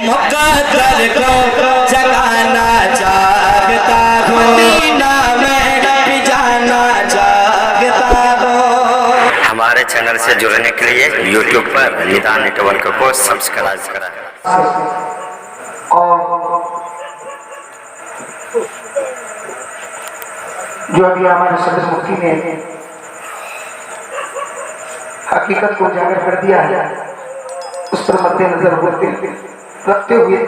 مقدر کو جگانا چاہتا ہوں، مدینہ میں بھی جانا چاہتا ہوں۔ ہمارے چینل سے جڑنے کے لیے یوٹیوب پر ندا نیٹ ورک کو سبسکرائب کریں۔ اور جو ابھی ہمارے صدر مفتی نے حقیقت کو اجاگر کر دیا ہے، اس پر مد نظر رکھتے ہوئے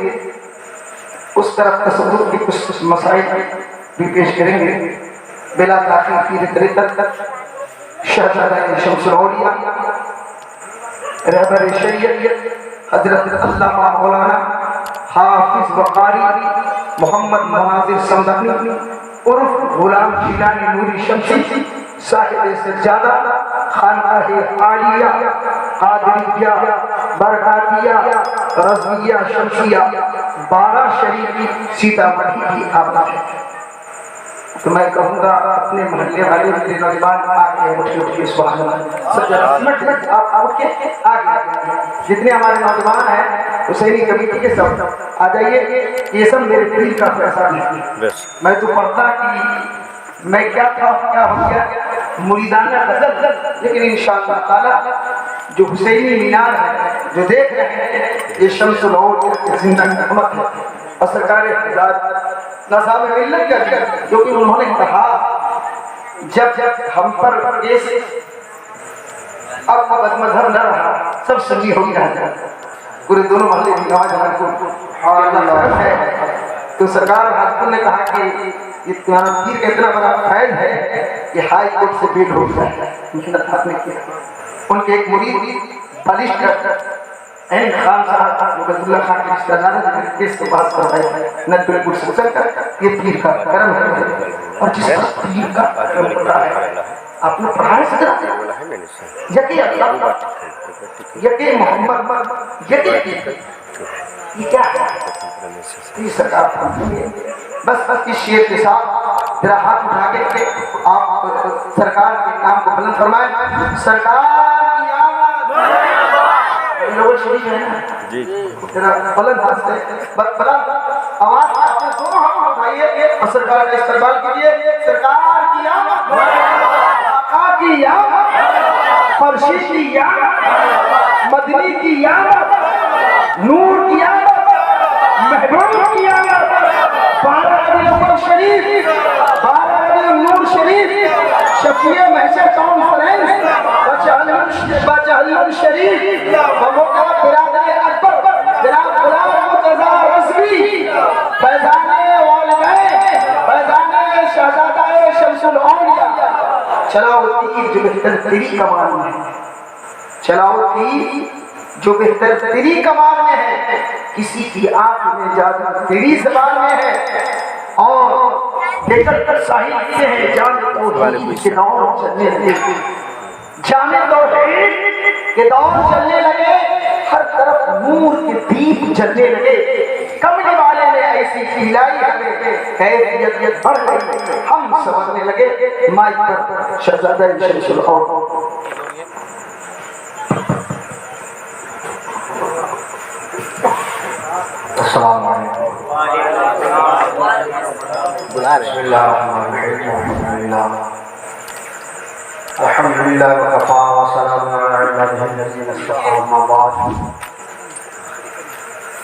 اس طرف تصور کی کچھ مسائل بھی پیش کریں گے۔ بلا تاخیر پیر طریقت شہزادہ شمس الاولیاء رہبر شریعت حضرت علامہ مولانا حافظ وقاری محمد مناظر صمدانی عرف غلام جیلانی نوری شمسی صاحب سجادہ خانقاہ عالیہ قادریہ برکاتیہ رضویہ شمسیہ بارہ شریف سیتامڑھی کی آباد ہے۔ تو میں کہوں گا اپنے محلے والے میرے نوجوان آگے اٹھے سبحان اللہ، آپ اٹھ کے آگے جتنے ہمارے نوجوان ہیں حسینی کمیٹی کے سب آ جائیے۔ یہ سب میرے دل کا فیصلہ نہیں، میں تو پڑھتا کہ میں کیا تھا کیا ہو گیا مریدانہ غزل، لیکن انشاءاللہ تعالی جو حسینی مینار ہے جو دیکھ رہے ہیں یہ شمس الاولیاء کی زندہ نعمت ہے اور سرکار حضرات نظام ملت کا جو کہ انہوں نے کہا جب ہم پر اس اب مذہب نہ رہا سب سنی ہو گیا پورے دونوں محلے کی نوجوان کو ہے، تو سرکار حضرت نے کہا کہ یہ تمہارا پیر کا اتنا بڑا فیض ہے کہ ہائی کورٹ سے بیل ہو گیا ہے۔ ان کے ایک مرید بالش کر خان صاحب عبد اللہ خان کے رشتہ دار نے کیس کو پاس کروائے ندوے پور سے چل کر یہ پیر کا کرم ہے، اور جس کا پیر کا کرم ہوتا ہے آپ نے پڑھائے سے جاتے ہیں یقین اللہ یقین محمد یقین یہ کیا ہے؟ یہ سرکار بس اس شعر کے ساتھ ذرا ہاتھ اٹھا کے آپ سرکار کے نام کو بلند فرمائیں۔ سرکار کی آمد لوگ شریف ہے نا جی ذرا بلند ہاتھ سے بلند آواز اپنے دونوں ہاتھ اٹھائیے اور سرکار کا استقبال کیجیے۔ سرکار کی آمد، آقا کی آمد، فرشی کی آمد، مدنی کی آمد، نور کی آمد، محبوب کی آمد، 12 ربیع الاول شریف، 12 ربیع النور شریف، شفیع محشر کانفرنس، بجہل شریف، بموقع برادر اکبر جناب غلام مرتضیٰ رضوی، فیضان والدین، فیضان شہزادہ شمس الاولیاء، چلاؤ تیر جو بہتر تیری کمان میں ہے، چلاؤ تیر جو بہتر تیری کمان میں ہے، کسی کی آنکھ میں جادو تیری زبان میں ہے، اور دیکھر کر ساحل سے ہے جانے توحید کے دور چلنے لگے، جانے توحید کے دور چلنے لگے، ہر طرف نور کے دیپ جلنے لگے، کملی والے نے ایسی کھلائی ہمیں کیفیت بڑھ گئی، ہم سمجھنے لگے مائک پر شہزادہ شمس الاولیاء۔ السلام علیکم۔ بسم اللہ الرحمن الرحیم، الحمد للہ وکفا وسلام علی عبادہ الذین اصطفی، اما بعد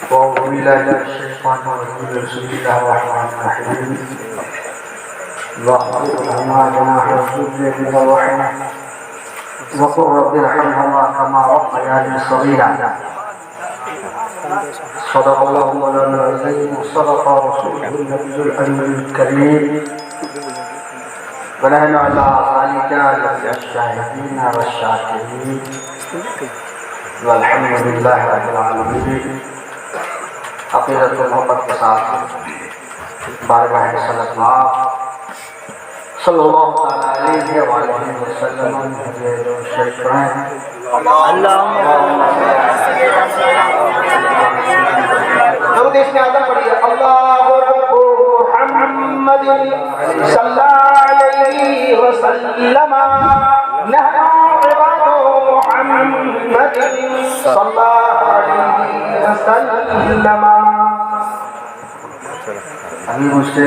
فاعوذ باللہ من الشیطان الرجیم، بسم اللہ الرحمن الرحیم، واخفض لهما جناح الذل من الرحمة وقل رب ارحمهما كما ربياني صغيرا۔ صدق اللہ مولانا العظیم، صدق رسوله النبی الامین الکریم، ونحن على ذلك لمن الشاهدين والشاكرين، والحمد لله رب العالمين۔ عقیدت محبت کے ساتھ بارگاہ صلی اللہ علیہ وآلہ وسلم شریف پڑھیں۔ درود اسم اعظم پڑھیے۔ اللہ رب محمد صلی علیہ وسلم، نحن عباد محمد صلی علیہ وسلم، وسلم. ابھی مجھ سے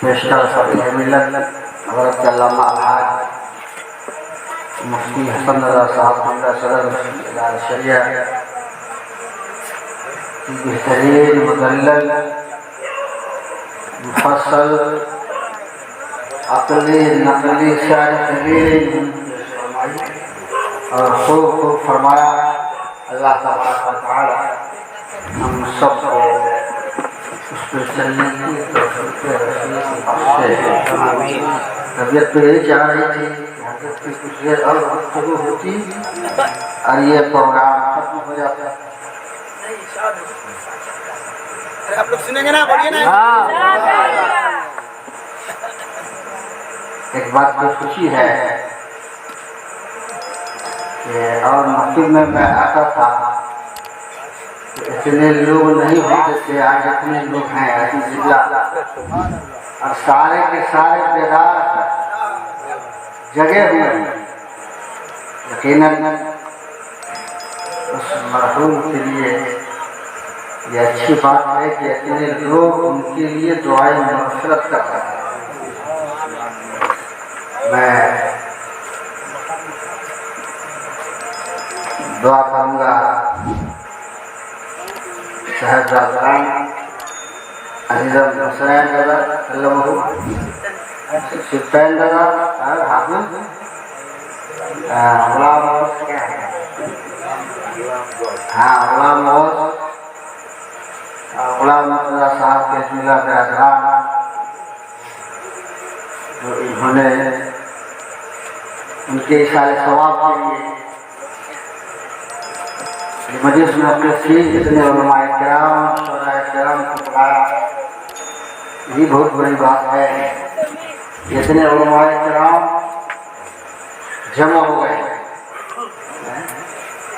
بیشتر صدر ملت حضرت علامہ الحاج مفتی حسن رضا صاحب عمدہ صدر ادارہ شریعہ کی بہترین مدلل مفصل عقلی نقلی شاعری اور خوب فرمایا. اللہ تبارک و تعالی ہم سب کو اس پر چلنے کی توفیق بخشے. طبیعت تو یہی چاہ رہی تھی کہ حضرت کی کچھ دیر اور گفتگو ہوتی اور یہ پروگرام ختم ہو جاتا. آپ لوگ سنیں گے نا, بولیے نا. ایک بات کی خوشی ہے کہ اور مسجد میں آتا تھا اتنے لوگ نہیں ہوتے تھے, آج اتنے لوگ ہیں اور سارے کے سارے بیدار جگہ ہوئے. یقیناً اس مرحوم کے لیے یہ اچھی بات ہے کہ اتنے لوگ ان کے لیے دعائیں مغفرت کر رہے ہیں. میں دعا کروں گا صاحبزادگان عزیزم حسین رضا سلطان رضا حافظ غلام غلام رضا صاحب کے جملہ برادران جو انہوں نے ان کے اشارے ثواب کے لیے مجلس میں اپنے سیل جتنے علماء کرام شہداء کرام کو بلایا, یہ بہت بڑی بات ہے. جتنے علماء کرام جمع ہو گئے,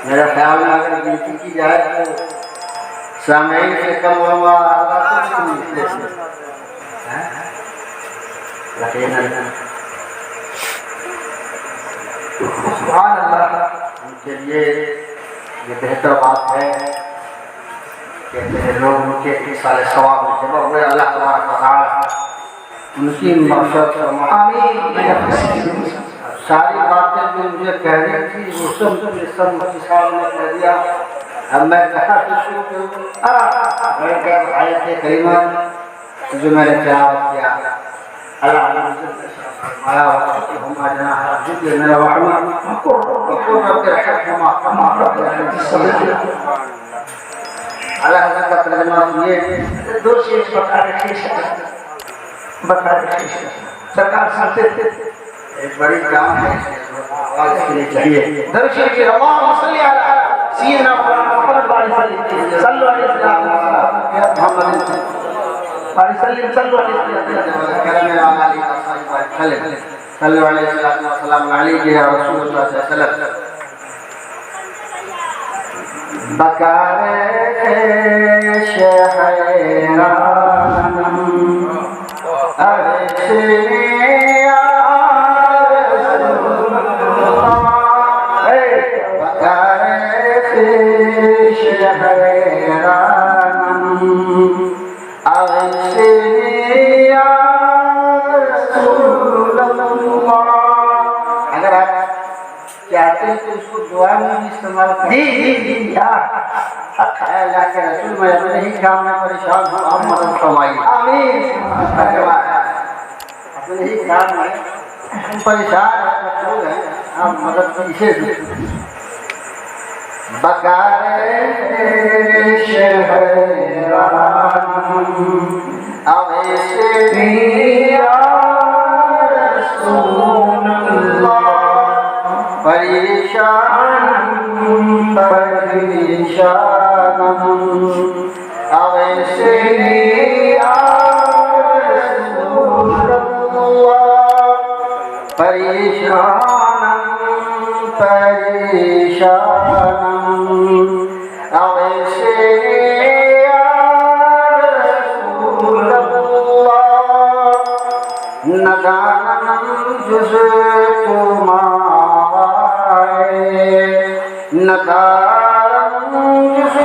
میرا خیال میں اگر گنتی کی جائے تو سامعین سے کم علماء سبحان اللہ. ان کے لیے یہ بہتر بات ہے کہ لوگ ان کے سارے ثواب میں جمع ہوئے. اللہ تبارک و تعالی ان کی مغفرت فرمائے. آمین. ساری باتیں جو مجھے کہنی تھی وہ سب مفتی صاحب نے کہہ دیا. اب میں کہاں سے شروع کروں؟ میں آیت کریمہ جو میں نے تلاوت کیا, اللہ فرمایا وَقَفْتُهُمْ أَجْنَاحَ الذِّكْرِ مِنَ الرَّحْمَةِ وَقُلْ رَبِّ ارْحَمْهُمَا كَمَا رَبَّيَانِي صَغِيرًا. اللہ حضرت کا ترجمہ سنیے. دو چیز بتا رہے سرکار سنتے تھے. ایک بڑی کام ہے آواز کے لیے چاہیے. درشن کی اللہم صلی علی سیدنا محمد صلی اللہ علیہ وسلم صلو علیہ وسلم علیہ یا رسول اللہ صلی اللہ علیہ وسلم. بکارے شہران ارشنی یا رسول اللہ, بکارے شہران ارشنی یا رسول اللہ. اگر آپ چاہتے ہیں تو اس کو دعا میں بھی استعمال کریں. جی اللہ کے رسول میں اپنے ہی کام میں پریشان ہوں, آپ مدد فرمائیے. آمین. اپنے ہی کام میں ہم پریشان ہیں, آپ مدد کیسے دیں. بکارے شہران اویسنی یا رسول اللہ, پریشان پریشان اویسنی یا رسول اللہ, پریشان پریشان اویسنی یا رسول اللہ. ندانم جز تمہارے ندانم جز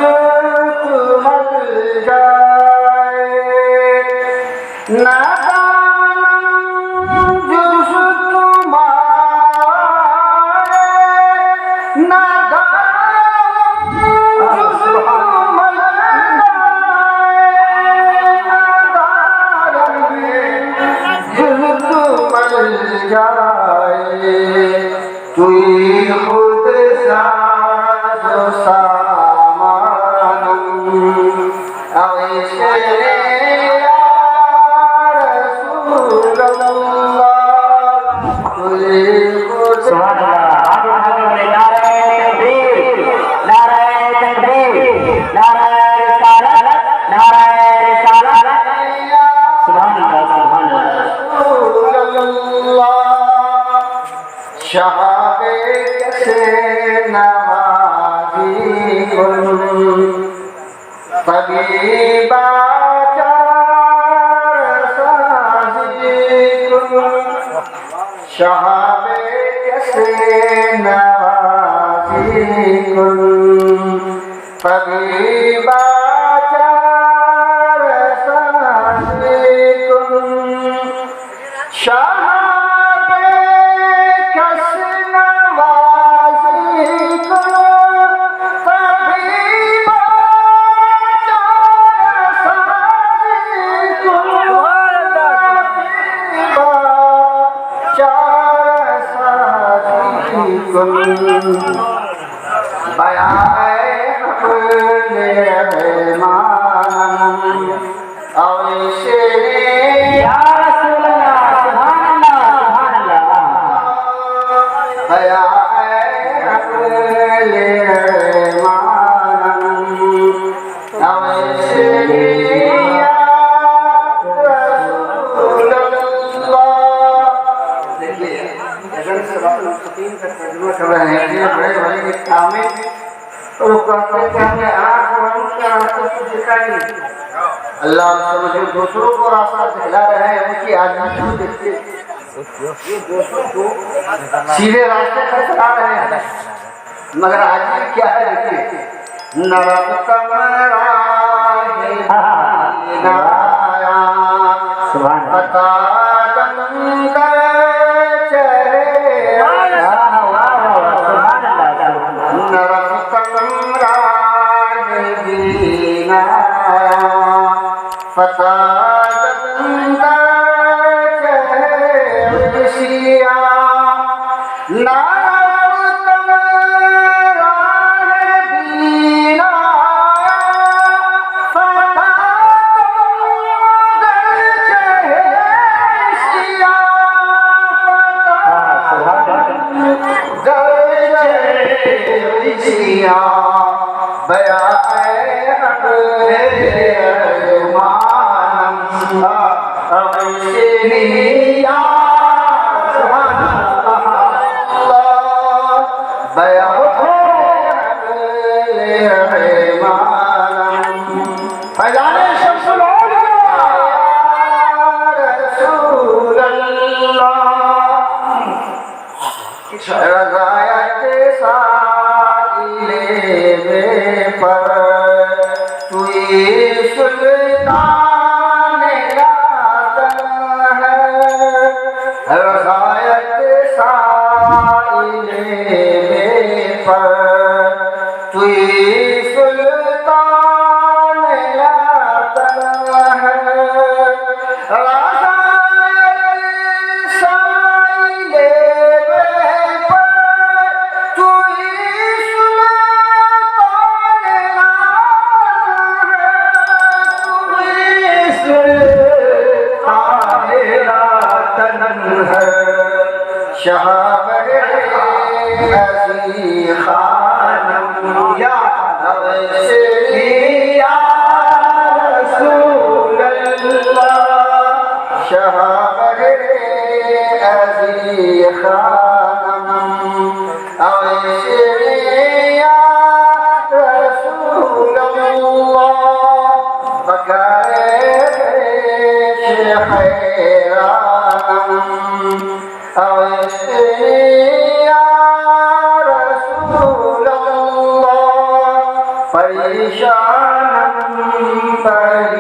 اللہ سمجھو دوسروں کو راستہ دکھلا رہے ہیں، ان کی آزادی کو دیکھتے یہ دوسروں کو سیدھے راستے پر چلا رہے ہیں، مگر آج کیا ہے دیکھیے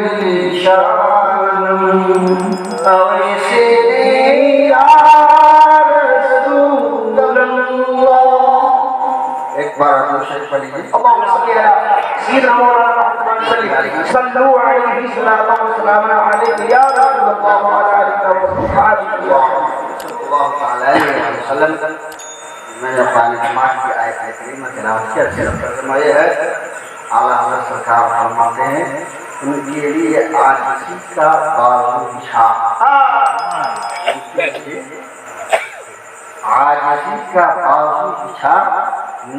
پریشان ایک بار دوسرے پڑھ لیجیے. اللهم صل على سيدنا مولانا محمد صلوا عليه صلاة وسلام عليك يا رسول الله وعلى آلك وصحبه اللہ تعالیٰ علیہ وسلم. میں نے قرآن پاک کی آیت کریمہ تلاوت کی. اچھے ترجمہ یہ ہے اعلیٰ حضرت سرکار فرماتے ہیں ان کے لیے عاجزی کا بازو بچھا. عاجزی کا بازو بچھا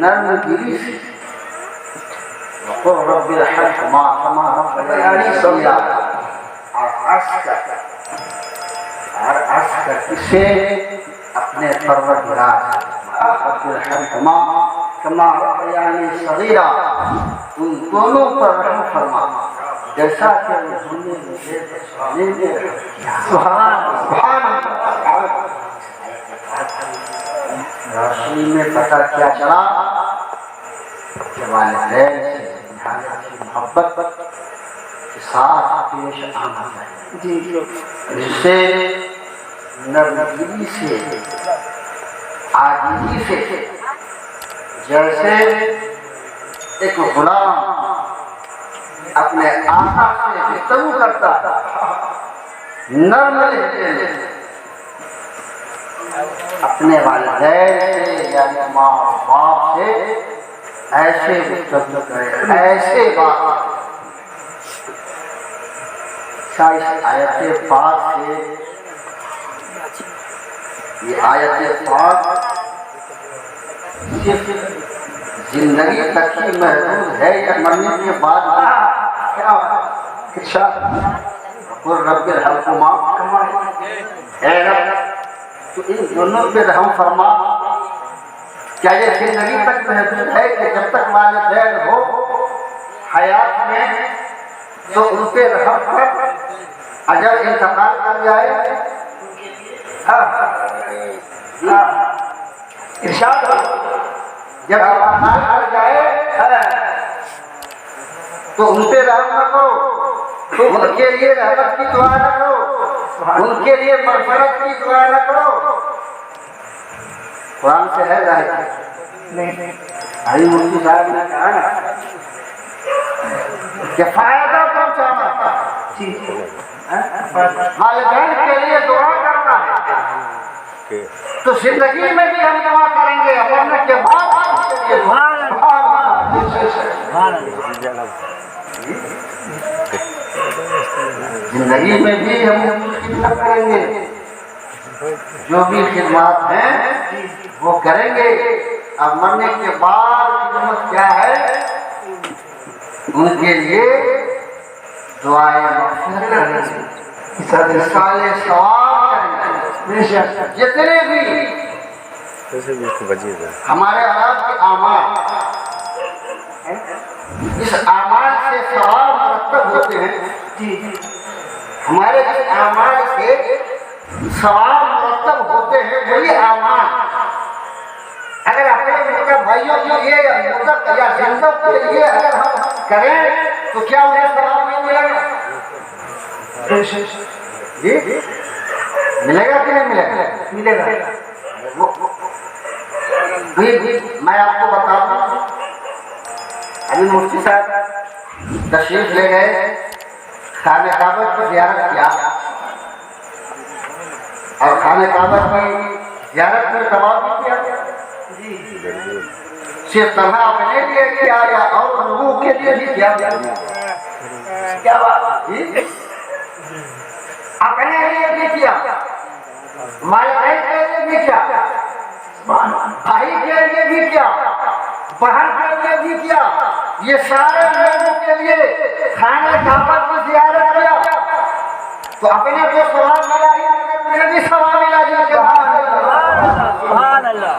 نرم دلی سے. وقل رب ارحمهما كما ربياني صغيرا. اور عرض کر اسے اپنے پروردگار رب ارحمهما كما ربياني صغيرا. ان دونوں پر رحم فرما جیسا کہ انہوں نے مجھے بچپنے میں کیا. سبحان روشنی میں پتہ کیا چلا کہ والدین سے محبت کے ساتھ پیش آنا چاہیے. جس سے نرمی سے عاجزی سے جیسے ایک غلام اپنے آقا سے گفتگو کرتا نرم لہجے میں اپنے والدین سے یعنی ماں باپ سے ایسے گفتگو کرے, ایسے بات. اس آیت پاک سے یہ آیت پاک صرف زندگی تک ہی محدود ہے یا مرنے کے بعد کیا ارشاد رب ارحمهما كما. اے رب تو ان دونوں پہ رحم فرما. کیا یہ زندگی تک محدود ہے کہ جب تک والدین ہو حیات میں تو ان پہ رحم کر اگر انتقال کر جائے ارشاد جب انتقال کر جائے تو ان پہ رحم نہ کرو, ان کے لیے رحمت کی دعا نہ کرو, ان کے لیے مغفرت کی دعا نہ کرو. قرآن سے ہے ظاہر نہیں. بھائی مفتی صاحب نے کہا نا کہ فائدہ پہنچانا والدین کے لیے دعا کرنا ہے. تو زندگی میں بھی ہم دعا کریں گے, مرنے کے بعد زندگی میں بھی ہم خدمت کریں گے. جو بھی خدمات ہیں وہ کریں گے. اب مرنے کے بعد خدمت کیا ہے, ان کے لیے دعائیں مغفرت کریں گے, ثواب کریں گے. جتنے بھی ہمارے حالات کے اعمال اس اعمال سے ثواب مرتب ہوتے ہیں. ہمارے اس اعمال سے ثواب مرتب ہوتے ہیں وہی اعمال اگر اپنے مطلب بھائیوں کے لیے یا مطلب یا زندہ کے لیے اگر ہم کریں تو کیا انہیں ثواب نہیں ملے گا؟ جی ملے گا کہ نہیں ملے گا؟ ملے گا. میں آپ کو بتا دوں ابھی مفتی صاحب تشریف لے گئے, خانہ کعبہ کی زیارت کیا اور خانہ کعبہ کی زیارت میں طواف بھی کیا. صرف تنہا اپنے لیے کیا یا اور لوگوں کے لیے بھی کیا؟ کیا بات جی اپنے لیے بھی کیا, والدین کے لیے بھی کیا, بھائی کے لیے بھی کیا, بہن کے لیے بھی کیا. یہ سارے لوگوں کے لیے خانہ کعبہ کی زیارت کیا تو اپنے کو ثواب ملا ہی مجھے بھی ثواب ملا. سبحان اللہ.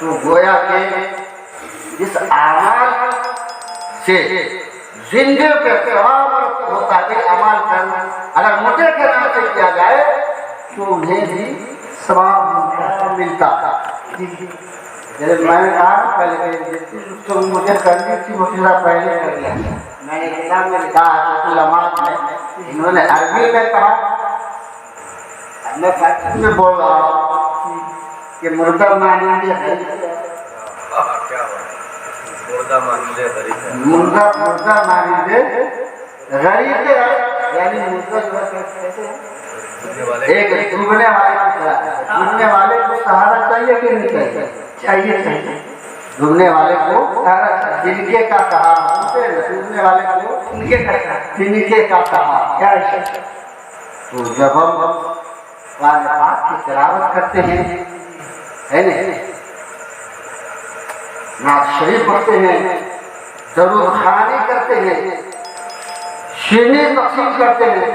تو گویا کہ جس اعمال سے زندگی پہ ثواب ہوتا ہے عمل کرنا اگر مجھے کے نام سے کیا جائے تو انہیں بھی ثواب ملتا. میں نے کہا پہلے تو مجھے کرنی تھی مجھے پہلے کر لیا. میں نے کتاب میں لکھا ہے علماء میں انہوں نے عربی میں کہا، میں فارسی میں بول رہا ہوں کہ مردہ مانندے غریب مردہ مانندے غریب یعنی مردہ جو کہتے ہیں ایک ڈوبنے والے کی طرح، ڈوبنے والے کو سہارا چاہیے کہ نہیں چاہیے؟ چاہیے ڈوبنے والے کو سہارا، جنکے کا سہارا، ڈوبنے والے کو جنکے کا سہارا کیا ہے؟ تو جب ہم قرآن پاک کی تلاوت کرتے ہیں ہے نا، نعت شریف پڑھتے ہیں، درود خوانی کرتے ہیں، شیرینی تقسیم کرتے ہیں،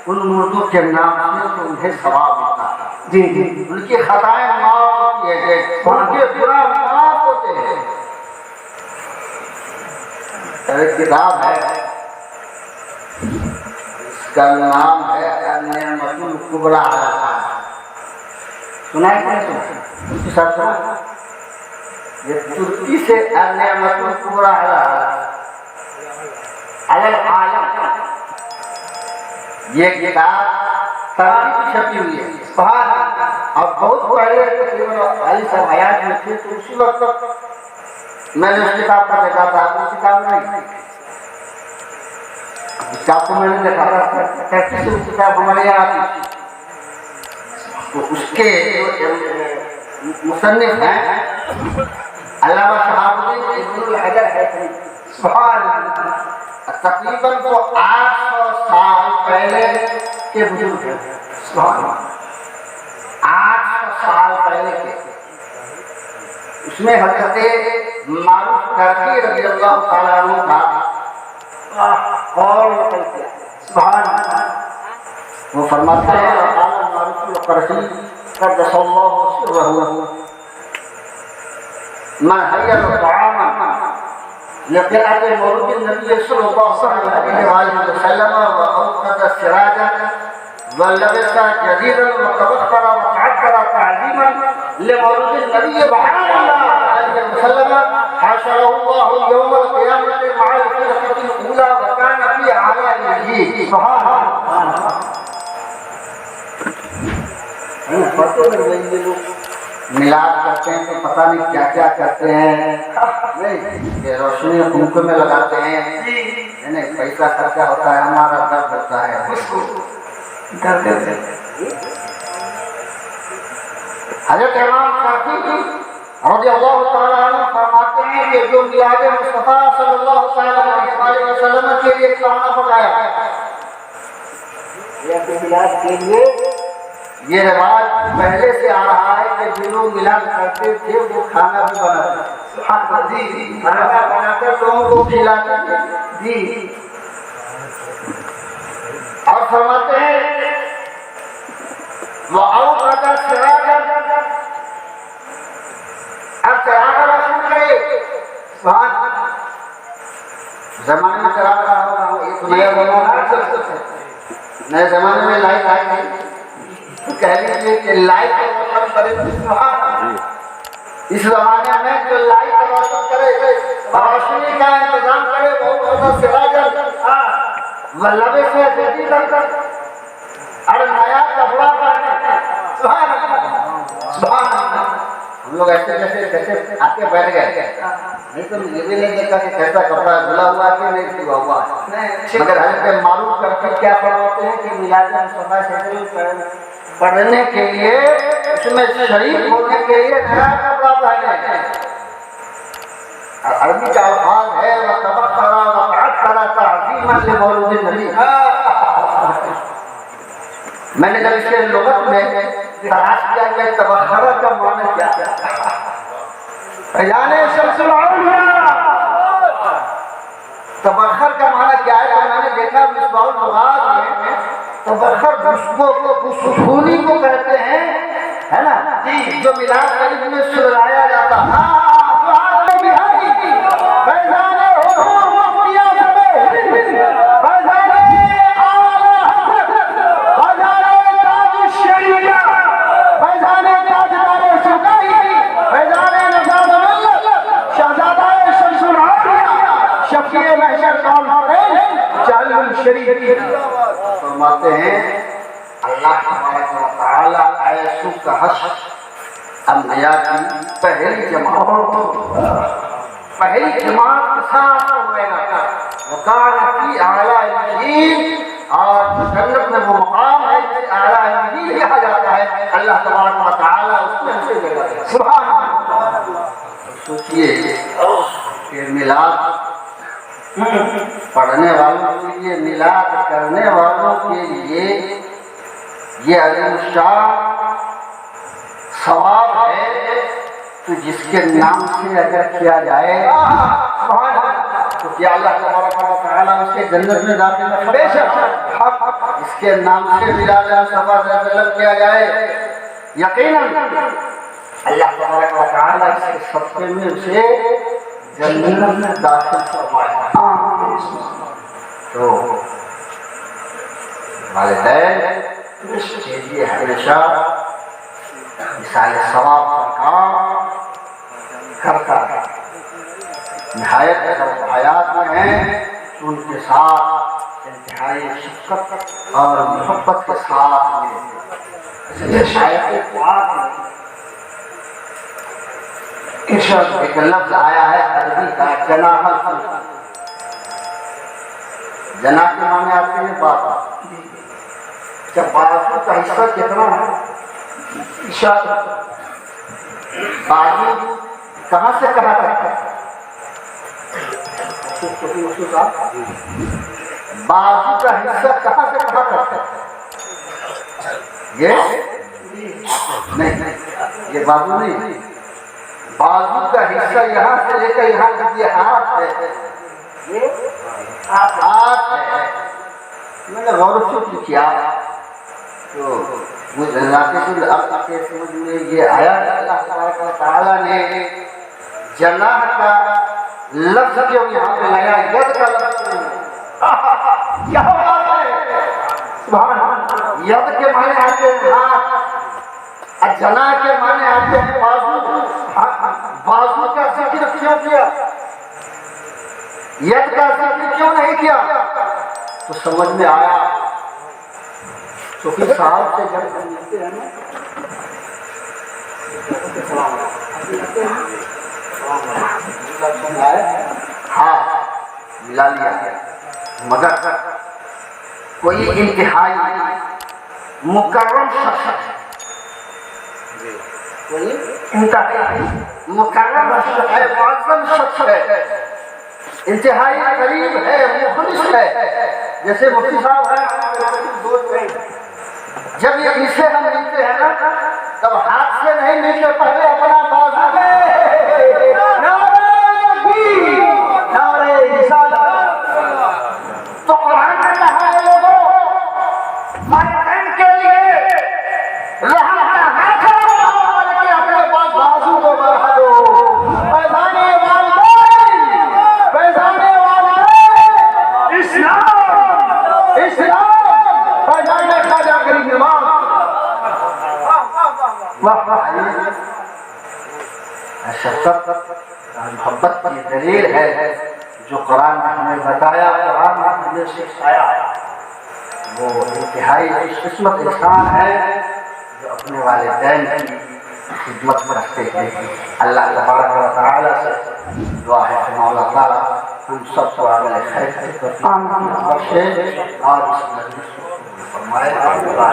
ان مردوں کے نام سے تو انہیں ثواب ملتا ہے، جی جی، ان کی خطائیں معاف ہوتی ہیں، ان کے گناہ معاف ہوتے ہیں۔ ایک کتاب ہے، اس کا نام ہے النعمۃ الکبریٰ، سنا ہے اس کے ساتھ سنا؟ یہ ترکی سے النعمۃ الکبریٰ علی العالم، یہ کتاب ترکی چھپی ہوئی ہے، اب بہت پہلے تقریباً 40 سال حیات میں تھے تو اسی وقت میں نے اس کتاب کا دیکھا تھا، اس کتاب نہیں، اس کتاب کو میں نے دیکھا تھا، ترکی سے اس کتاب ہمارے یہاں آتی تھی، تو اس کے مصنف ہیں علامہ شہاب الدین ابن الحجر ہے، سبحان اللہ، تقریباً وہ 800 سال پہلے کے بزرگ ہیں، سبحان اللہ، 800 سال پہلے کے، اس میں حضرت معروف کرخی رضی اللہ تعالیٰ عنہ کا قول نقل کیا، سبحان اللہ، وہ فرماتے ہیں قال معروف کرخی قدس اللہ سرہ ما حیر طعاما لقراءة مولود النبي صلى الله عليه وآله وسلم وأوقد سراجا ولبس جديدا وتبخر وتعكر تعظيما لمولود النبي محمد عليه وسلم حشره الله يوم القيامة مع الفرقة الأولى وكان في علائه، سبحان الله۔ میلاد کرتے ہیں تو پتہ نہیں کیا کیا کرتے ہیں، نہیں روشنی خنک میں لگاتے ہیں، نہیں پیسہ خرچہ ہوتا ہے، ہمارا درد ہوتا ہے، حضرت امام شافعی رضی اللہ تعالیٰ عنہ فرماتے ہیں کہ جو میلاد مصطفیٰ صلی اللہ علیہ وسلم کے لیے کھانا پکایا، میلاد کے لیے یہ رواج پہلے سے آ رہا ہے کہ جو لوگ میلاد کرتے تھے وہ کھانا بھی بناتے تھے، کھانا بنا کر لوگوں کو کھلاتے تھے، جی، اور فرماتے ہیں وَأَوْقَدَ سِرَاجًا، اب چراغ روشن کرے، زمانے میں چراغ رہا ہوگا، ایک نیا زمانہ، نئے زمانے میں لائٹ آئی نہیں، کہہ لیجیے کہ لائٹ روشن کرے، اس زمانے میں جو لائٹ روشن کرے، روشنی کا انتظام کرے، وہ سراجا ولبس جدیدا، اور نیا کپڑا پہنے، سبحان اللہ، سبحان اللہ۔ ہم لوگ ایسے آ کے بیٹھ گئے، نہیں تو یہ بھی نہیں دیکھا کہ کیسا کپڑا دھلا ہوا کہ نہیں دھلا ہوا، مگر حضرت معروف کر کے کیا فرماتے ہیں کہ میلاد مصطفیٰ شریف پڑھنے کے لیے، اس میں شریک ہونے کے لیے نیا کپڑا پہنے، عربی کا الفاظ ہے وَتَبَخَّرَ وَتَعَكَّرَ تَعْظِيمًا لِمَوْلُودِ النَّبِيِّ۔ میں نے جب اس کے لغت میں تلاش کیا کہ تبخرہ کا معنی کیا ہے، یعنی شمس العولیاء، تبخر کا معنی کیا ہے؟ تو میں نے دیکھا مصباح اللغات میں تبخر بسخونی کو کہتے ہیں، ہے نا، جو میلاد شریف میں سلایا جاتا ہے، شفیع محشر کون ہے؟ الشریف فرماتے ہیں اللہ تبارک و تعالی ایسو کا حشر انبیاء کی پہلی جماعت کے ساتھ ہوئے گا وقال کی اعلیٰ الجیل اور جنت میں وہ مقام ہے جسے اعلیٰ الجیل کہا جاتا ہے اللہ تبارک و تعالی اس میں سے جگہ دے سبحان اللہ سوچئے کہ میلاد پڑھنے والوں کے لیے میلاد کرنے والوں کے لیے یہ عظیم الشان ثواب ہے تو جس کے نام سے اگر کیا جائے تو کیا اللہ تبارک و تعالیٰ اس کے جنت میں داخل بے شک اس کے نام سے میلاد مصطفیٰ صلی اللہ علیہ وسلم کیا جائے یقیناً اللہ تبارک و تعالیٰ اس کے صدقے میں اسے جنت میں داخل فرمائے تو والدین یہ ہمیشہ مثال ثواب کا کام کرتا ہے نہایت اگر حیات میں ہیں تو ان کے ساتھ انتہائی شفقت اور محبت کے ساتھ ایک لفظ آیا ہے عربی کا جناح جناح کے معنی آتے ہیں بازو جب بازو کا حصہ کتنا ہے بازو کہاں سے کہاں تک ہے بازو کا حصہ کہاں سے کہاں تک ہے یہ نہیں یہ بازو نہیں بازو کا حصہ یہاں سے لے کر یہاں تک یہ ہاتھ ہے ہاتھ ہے میں نے غور و فکر کیا تو مجھے اللہ کے سمجھ میں یہ آیا کہ اللہ تبارک و تعالیٰ نے جناح کا لفظ کیوں یہاں پہ لایا ید کا لفظ ید کے معنی آتے ہیں ہاتھ اور جناح کے معنی آتے ہیں بازو بازو کا ذکر کیوں کیا ید کا ذکر کیوں نہیں کیا تو سمجھ میں آیا تو پھر صاحب سے جب ملتے ہیں نا ہاں ملا لیا مگر کوئی انتہائی مکرم شخص کوئی انتہائی مکرم شخص ہے معظم شخص ہے انتہائی قریب ہے مخلص ہے جیسے مفتی صاحب ہیں جب یہ اسے ہم ملتے ہیں نا تب ہاتھ سے نہیں ملتے پہلے اپنا بازو تو قرآن میں کہا ہے لوگوں والدین کے لیے اپنے پاس بازو کو بڑھا دو پیزانے والدین پیزانے والدین اسلام اسلام پیزانے خواجہ غریب نواز شفقت محبت کی دلیل ہے جو قرآن نے ہمیں بتایا قرآن نے ہمیں سکھایا وہ انتہائی قسمت انسان ہے جو اپنے والدین کی خدمت کرتے ہیں اللہ تبارک و تعالی سے دعا ہے کہ مولا تعالی ہم سب کو عمل خیر بخشے اور اس مجلس کو فرمائے الحمدللہ